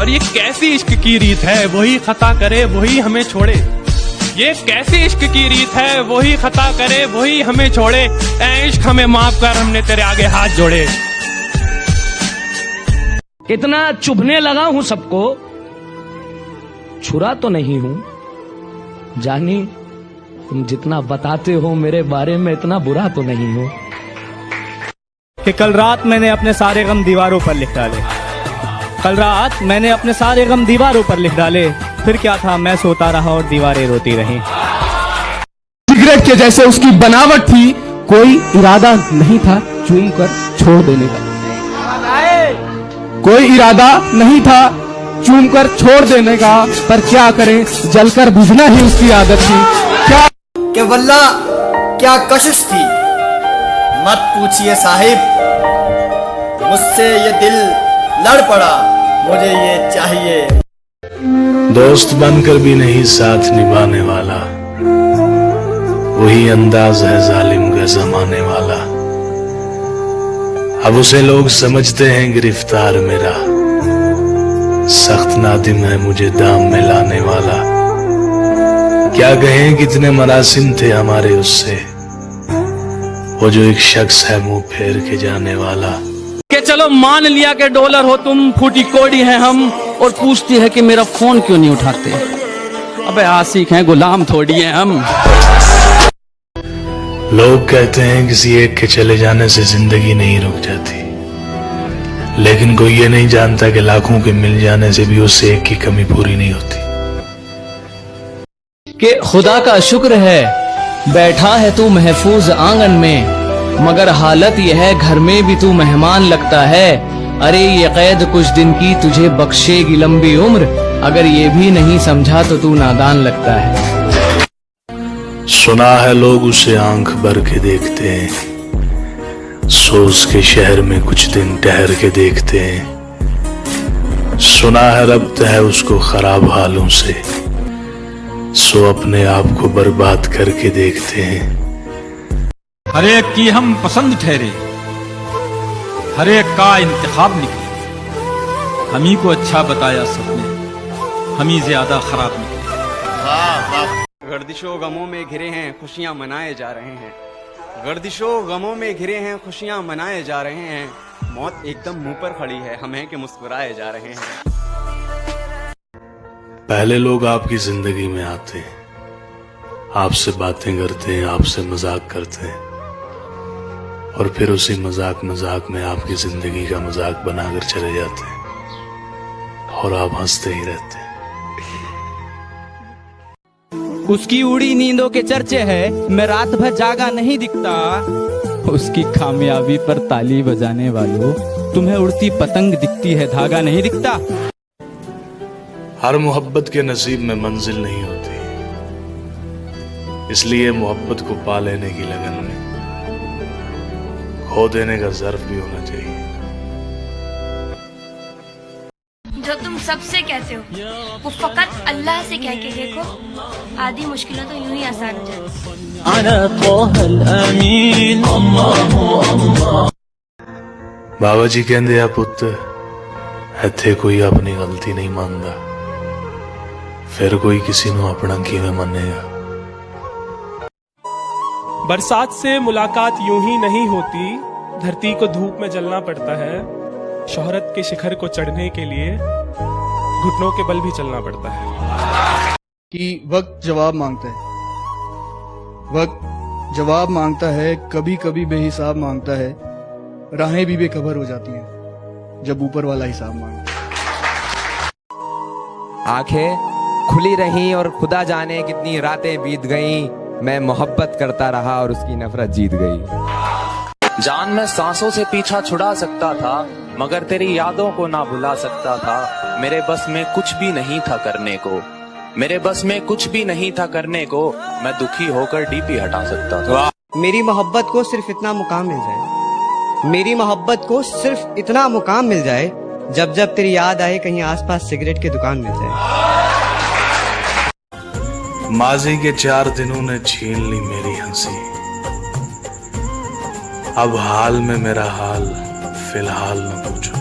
और ये कैसी इश्क की रीत है, वही खता करे वही हमें छोड़े। ये कैसी इश्क की रीत है, वही खता करे वही हमें छोड़े। ऐ इश्क हमें माफ कर, हमने तेरे आगे हाथ जोड़े। इतना चुभने लगा हूं सबको, छुरा तो नहीं हूं। जानी तुम जितना बताते हो मेरे बारे में, इतना बुरा तो नहीं हूं। कि कल रात मैंने अपने सारे गम दीवारों पर लिख डाले। कल रात मैंने अपने सारे गम दीवारों पर लिख डाले। फिर क्या था, मैं सोता रहा और दीवारें रोती रहीं। सिगरेट के जैसे उसकी बनावट थी, कोई इरादा नहीं था चूम कर छोड़ देने का। कोई इरादा नहीं था चूम कर छोड़ देने का, पर क्या करें, जलकर बुझना ही उसकी आदत थी। क्या कि वल्ला क्या कशिश थी, मत पूछिए साहिब, मुझसे ये दिल लड़ पड़ा, मुझे ये चाहिए। दोस्त बनकर भी नहीं साथ निभाने वाला, वही अंदाज है जालिम का जमाने वाला। अब उसे लोग समझते हैं गिरफ्तार मेरा, सख्त नादिम है मुझे दाम में लाने वाला। क्या कहें कितने मरासिम थे हमारे उससे, वो जो एक शख्स है मुंह फेर के जाने वाला। कि चलो मान लिया कि डॉलर हो तुम, फूटी कोड़ी हैं हम, और पूछती है कि मेरा फोन क्यों नहीं उठाते। अबे आशिक हैं, गुलाम थोड़ी हैं हम। लोग कहते हैं किसी एक के चले जाने से जिंदगी नहीं रुक जाती, लेकिन कोई ये नहीं जानता कि लाखों के मिल जाने से भी उससे एक की कमी पूरी नहीं होती। कि खुदा का शुक्र है बैठा है तू महफूज आंगन में, मगर हालत यह है घर में भी तू मेहमान लगता है। अरे ये कैद कुछ दिन की तुझे बख्शेगी लंबी उम्र, अगर ये भी नहीं समझा तो तू नादान लगता है। सुना है लोग उसे आंख भर के देखते हैं, सोच के शहर में कुछ दिन ठहर के देखते हैं। सुना है रब्त है उसको खराब हालों से, सो अपने आप को बर्बाद करके देखते हैं। हर एक की हम पसंद ठहरे, हर एक का इंतखाब निकले। हम ही को अच्छा बताया सबने, हम ही ज्यादा खराब निकले। गर्दिशों गमों में घिरे हैं, खुशियां मनाए जा रहे हैं। गर्दिशों गमों में घिरे हैं, खुशियां मनाए जा रहे हैं। मौत एकदम मुंह पर खड़ी है, हम हैं कि मुस्कुराए जा रहे हैं। पहले लोग आपकी जिंदगी में आते हैं, आपसे बातें करते हैं, आपसे मजाक करते हैं, और फिर उसी मजाक में आपकी जिंदगी का मजाक बनाकर चले जाते हैं, और आप हंसते ही रहते हैं। उसकी उड़ी नींदों के चर्चे है, मैं रात भर जागा नहीं दिखता। उसकी कामयाबी पर ताली बजाने वालों, तुम्हें उड़ती पतंग दिखती है, धागा नहीं दिखता। हर मोहब्बत के नसीब में मंजिल नहीं होती, इसलिए मोहब्बत को पा लेने की लगन में खो देने का ज़र्फ भी होना चाहिए। जो तुम सबसे कहते हो वो फकत अल्लाह से कह के देखो, आधी मुश्किलें तो यूं ही आसान हो जाती। बाबा जी कहते आ पुत्त, इत्थे कोई अपनी गलती नहीं मानता, फिर कोई किसी को अपना किवें मनेगा। बरसात से मुलाकात यूं ही नहीं होती, धरती को धूप में जलना पड़ता है। शोहरत के शिखर को चढ़ने के लिए घुटनों के बल भी चलना पड़ता है। कि वक्त जवाब मांगता है, वक्त जवाब मांगता है, कभी कभी बेहिसाब मांगता है। राहें भी बेखबर हो जाती हैं जब ऊपर वाला हिसाब मांगता है। आंखें खुली रहीं और खुदा जाने कितनी रातें बीत गईं, मैं मोहब्बत करता रहा और उसकी नफरत जीत गई। जान मैं सांसों से पीछा छुड़ा सकता था, मगर तेरी यादों को ना भुला सकता था। मेरे बस में कुछ भी नहीं था करने को, मेरे बस में कुछ भी नहीं था करने को, मैं दुखी होकर डीपी हटा सकता था। मेरी मोहब्बत को सिर्फ इतना मुकाम मिल जाए, मेरी मोहब्बत को सिर्फ इतना मुकाम मिल जाए, जब जब तेरी याद आए कहीं आसपास सिगरेट की दुकान मिल जाए। माजी के 4 दिनों ने छीन ली मेरी हंसी, अब हाल में मेरा हाल फिलहाल न पूछो।